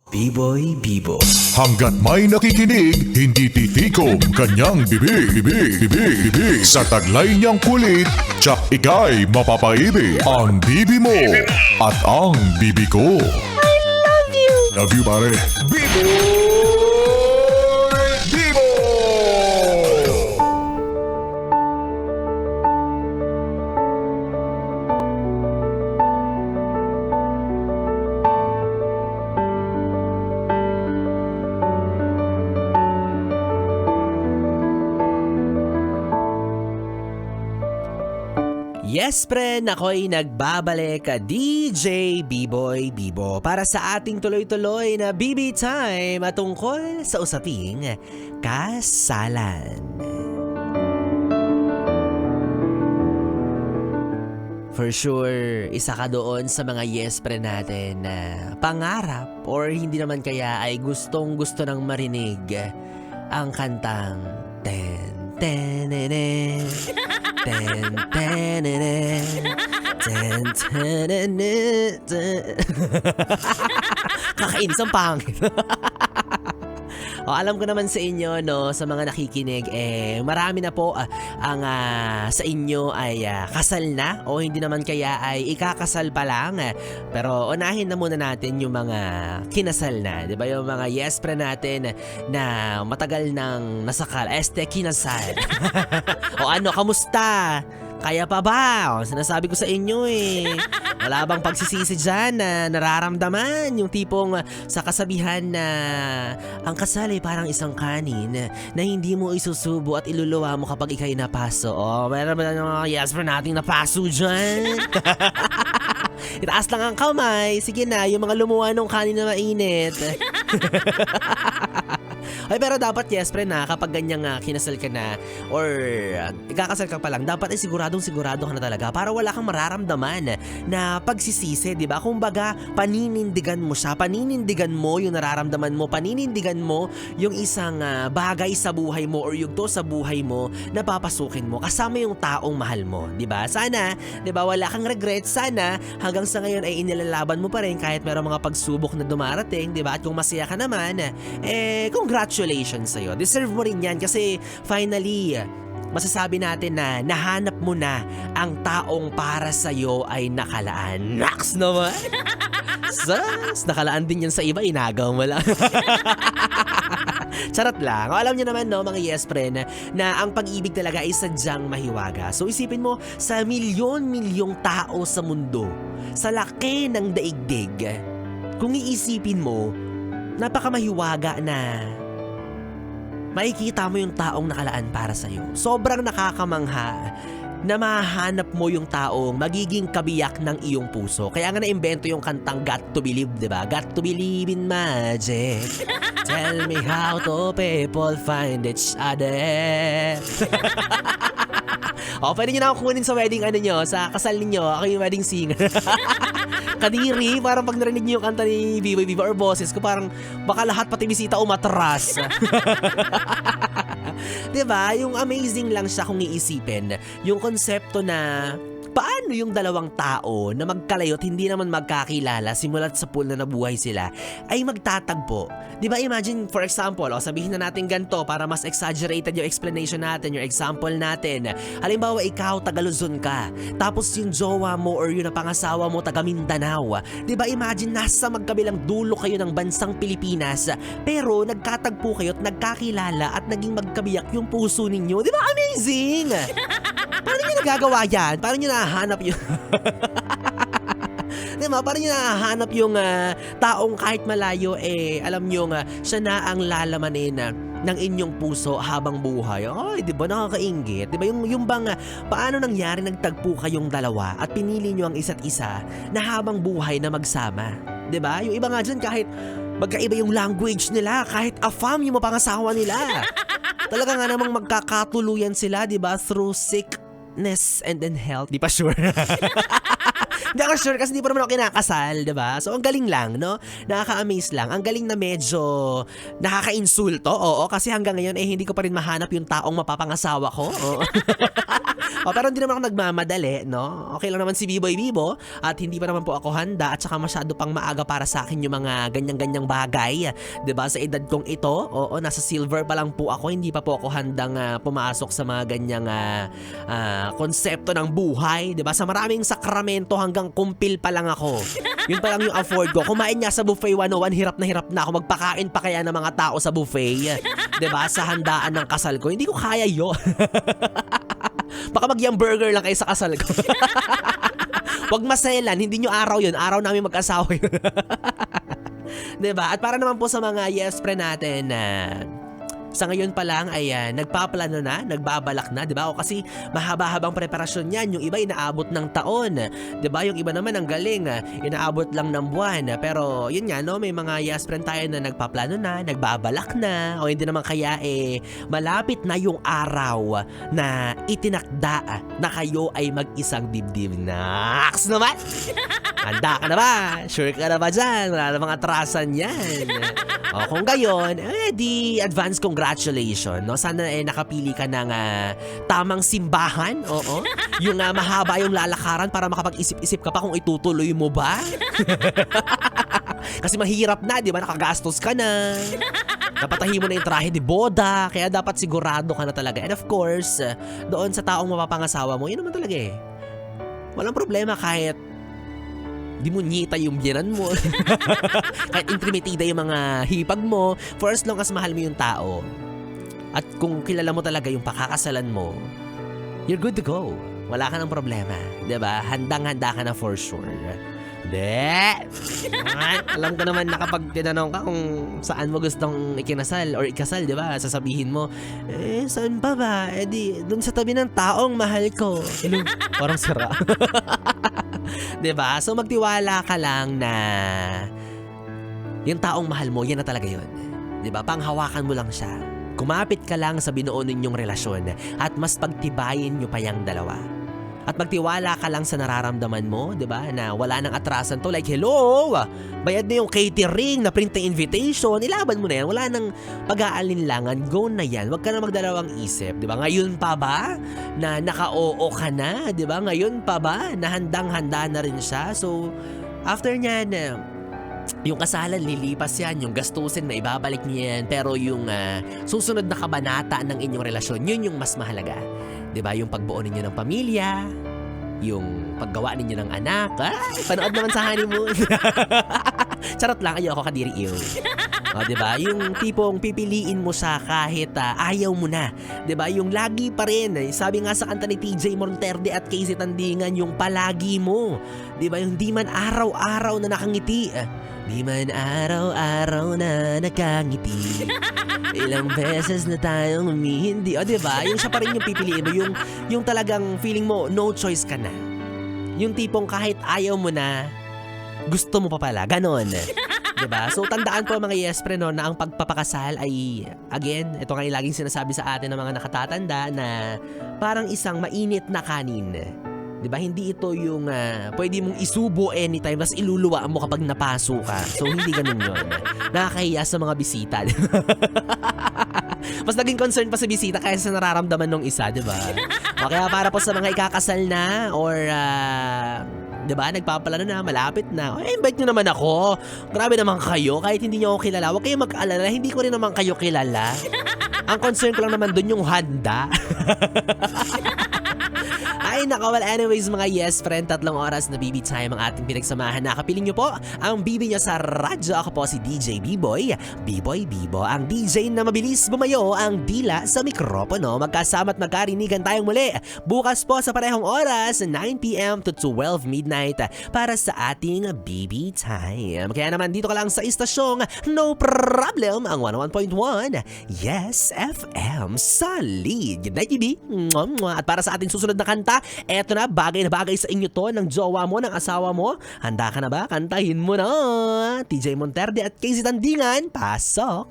B-Boy Bibo. Hanggat may nakikinig, hindi titikom kanyang bibig. Sa taglay niyang kulit, tsak ika'y mapapaibig. Ang bibi mo at ang bibi ko. I love you! Love you, pare. Bibo! Bibo! Yes, friend, ako'y nagbabalik DJ B-Boy Bibo para sa ating tuloy-tuloy na BB Time at tungkol sa usaping kasalan. For sure, isa ka doon sa mga yes friend natin na pangarap or hindi naman kaya ay gustong-gusto nang marinig ang kantang Ten Tenene Ten Tenene Ten Tenene Kakainis ang pangit. O, alam ko naman sa inyo, no, sa mga nakikinig, marami na po ang sa inyo ay kasal na o hindi naman kaya ay ikakasal pa lang. Pero unahin na muna natin yung mga kinasal na, di ba? Yung mga yes friend natin na matagal nang nasakal, kinasal. O ano, kamusta? Kaya pa ba? O, sinasabi ko sa inyo wala bang pagsisisi dyan na nararamdaman? Yung tipong sa kasabihan na ang kasal ay parang isang kanin na hindi mo isusubo at iluluwa mo kapag ikay napaso. O, meron ba yung yes for nating napaso dyan? Itaas lang ang kamay. Sige na, yung mga lumuwa ng kanin na mainit. Ay, pero dapat yes friend na kapag ganyang kinasal ka na or ikakasal ka pa lang, dapat ay sigurado ka na talaga para wala kang mararamdaman na pagsisisi, di ba? Kumbaga, paninindigan mo siya, paninindigan mo yung nararamdaman mo, paninindigan mo yung isang bagay sa buhay mo or yugto sa buhay mo na papasukin mo kasama yung taong mahal mo, di ba? Sana, di ba, wala kang regret. Sana hanggang sa ngayon ay inilalaban mo pa rin kahit meron mga pagsubok na dumarating, di ba? At kung masaya ka naman, congratulations sa'yo. Deserve mo rin yan kasi finally, masasabi natin na nahanap mo na ang taong para sa'yo ay nakalaan. Naks naman! Sus, nakalaan din yan sa iba, inagaw mo lang. Charot lang. O, alam niyo naman, no, mga yes friend, na ang pag-ibig talaga ay sadyang mahiwaga. So isipin mo, sa milyon-milyong tao sa mundo, sa laki ng daigdig, kung iisipin mo, napakamahiwaga na makikita mo yung taong nakalaan para sa'yo. Sobrang nakakamangha na mahanap mo yung taong magiging kabiyak ng iyong puso. Kaya nga na-invento yung kantang Got to Believe, diba? Got to believe in magic. Tell me how to people find each other. O, pwede nyo na ako kunin sa wedding nyo, sa kasal ninyo. Ako yung wedding singer. Kadiri, parang pag narinig nyo yung kanta ni B-Boy Bibo or boses ko, parang baka lahat pati bisita umatras. Diba? Yung amazing lang siya kung iisipin. Yung konsepto na paano yung dalawang tao na magkalayo't hindi naman magkakilala simula't sa pool na nabuhay sila ay magtatagpo. Diba, imagine for example, sabihin na natin ganito para mas exaggerated yung explanation natin, yung example natin. Halimbawa, ikaw taga Luzon ka, tapos yung jowa mo or yung napangasawa mo taga Mindanao. Diba, imagine nasa magkabilang dulo kayo ng bansang Pilipinas pero nagkatagpo kayo at nagkakilala at naging magkabiyak yung puso ninyo. Diba, amazing? Paano nyo nagagawa yan? Paano nyo nahanap yun? Diba? Paano nyo nahanap yung taong kahit malayo alam nyo siya na ang lalamanin ng inyong puso habang buhay? Ay, diba nakakainggit? Diba yung bang paano nangyari nagtagpo kayong dalawa at pinili nyo ang isa't isa na habang buhay na magsama? Diba? Yung iba nga dyan kahit magkaiba yung language nila, kahit afam yung mapangasawa nila. Talaga nga namang magkakatuluyan sila, diba? Through sickness and then health. Di pa sure. Hindi ako sure kasi hindi pa naman ako kinakasal, diba? So, ang galing lang, no? Nakaka-amaze lang. Ang galing na medyo nakaka-insulto, oo. Kasi hanggang ngayon, hindi ko pa rin mahanap yung taong mapapangasawa ko. Oo. Pero hindi naman ako nagmamadali, no? Okay lang naman si Biboy Bibo at hindi pa naman po ako handa at saka masyado pang maaga para sa akin yung mga ganyang-ganyang bagay. 'Di ba? Sa edad kong ito, oo, nasa silver pa lang po ako, hindi pa po ako handang pumasok sa mga ganyang konsepto ng buhay, 'di ba? Sa maraming sakramento hanggang kumpil pa lang ako. Yun pa lang yung afford ko. Kumain nga sa buffet 101, hirap na ako magpakain pa kaya ng mga tao sa buffet. 'Di ba? Sa handaan ng kasal ko, hindi ko kaya 'yon. Baka mag-yum burger lang kayo sa kasal ko. Wag maselan, hindi nyo araw yun. Araw namin mag-asawa yun. Diba? At para naman po sa mga yes friend natin na sa ngayon pa lang ay nagpaplano na, nagbabalak na, 'di ba? O kasi mahaba-habang preparasyon 'yan. Yung iba inaabot ng taon, 'di ba? Yung iba naman ang galing, inaabot lang ng buwan. Pero yun nga, no, may mga yes friend tayo na nagpaplano na, nagbabalak na, o hindi naman kaya malapit na yung araw na itinakda na kayo ay mag-isang dibdib. Naks naman! Handa ka na ba? Sure ka na ba dyan? Wala namang atrasan yan. O kung gayon, di advance congratulations, no? Sana nakapili ka ng tamang simbahan, oo. Yung mahaba yung lalakaran para makapag-isip-isip ka pa kung itutuloy mo ba. Kasi mahirap na, di ba? Nakagastos ka na. Napatahi mo na yung trahe de boda, kaya dapat sigurado ka na talaga. And of course, doon sa taong mapapangasawa mo, yun naman talaga walang problema kahit di mo nyita yung biyanan mo. Kahit intrimitida yung mga hipag mo, for as long as mahal mo yung tao. At kung kilala mo talaga yung pakakasalan mo, you're good to go. Wala ka ng problema. Diba? Handang-handa ka na for sure. Alam ko naman na kapag tinanong ka kung saan mo gustong ikinasal or ikasal, di ba? Sasabihin mo, saan pa ba? Di, dun sa tabi ng taong mahal ko. Parang sira. Diba? So magtiwala ka lang na yung taong mahal mo, yan na talaga yun. Diba? Panghawakan mo lang siya. Kumapit ka lang sa binuo ninyong relasyon at mas pagtibayin nyo pa yung dalawa. At magtiwala ka lang sa nararamdaman mo, di ba? Na wala nang atrasan to. Like, hello! Bayad na yung catering, na-print na invitation. Ilaban mo na yan. Wala nang pag-aalinlangan. Go na yan. Huwag ka na magdalawang isip, di ba? Ngayon pa ba na naka-oo ka na? Di ba? Ngayon pa ba na handang-handa na rin siya? So, after nyan, yung kasalan, lilipas yan. Yung gastusin, maibabalik niya yan. Pero yung susunod na kabanata ng inyong relasyon, yun yung mas mahalaga. Diba? Yung pagbuo ninyo ng pamilya, yung paggawa ninyo ng anak. Panood naman sa honeymoon. Charot lang, ayoko kadiri iyo. Diba? Yung tipong pipiliin mo siya kahit ayaw mo na. Diba? Yung lagi pa rin. Sabi nga sa kanta ni TJ Monterde at Casey Tandingan, yung palagi mo. Diba? Yung di man araw-araw na nakangiti. Di man araw-araw na nakangiti. Ilang beses na tayong humihindi. O diba? Yung siya pa rin yung pipiliin mo. Yung talagang feeling mo, no choice ka na. Yung tipong kahit ayaw mo na, gusto mo pa pala. Ganon. Diba? So tandaan po mga yes pre, no, na ang pagpapakasal ay, again, ito nga yung laging sinasabi sa atin ng mga nakatatanda na parang isang mainit na kanin. Diba? Hindi ito yung pwede mong isubo anytime tapos iluluwa mo kapag napaso ka. So hindi ganun yun. Nakakahiya sa mga bisita. Mas naging concern pa sa bisita kaysa sa nararamdaman ng isa, diba? O kaya para po sa mga ikakasal na or diba, nagpapalano na, malapit na. Invite nyo naman ako. Grabe naman kayo. Kahit hindi nyo ako kilala, huwag kayong mag-alala. Hindi ko rin naman kayo kilala. Ang concern ko lang naman dun yung handa. Ay nako, well anyways mga yes friend, 3 oras na BB time ang ating pinagsamahan. Nakapiling nyo po ang BB nyo sa radyo. Ako po si DJ B-Boy, B-Boy Bibo, ang DJ na mabilis bumayo ang dila sa mikropono. Magkasama at magkarinigan tayong muli bukas po sa parehong oras, 9 PM to 12 midnight para sa ating BB time. Kaya naman dito ka lang sa istasyong No Problem, ang 101.1 Yes FM. Solid. Good night, BB. At para sa ating susunod na kanta, eto na, bagay na bagay sa inyo to, ng jowa mo, ng asawa mo. Handa ka na ba? Kantahin mo na. TJ Monterde at Casey Tandingan, pasok!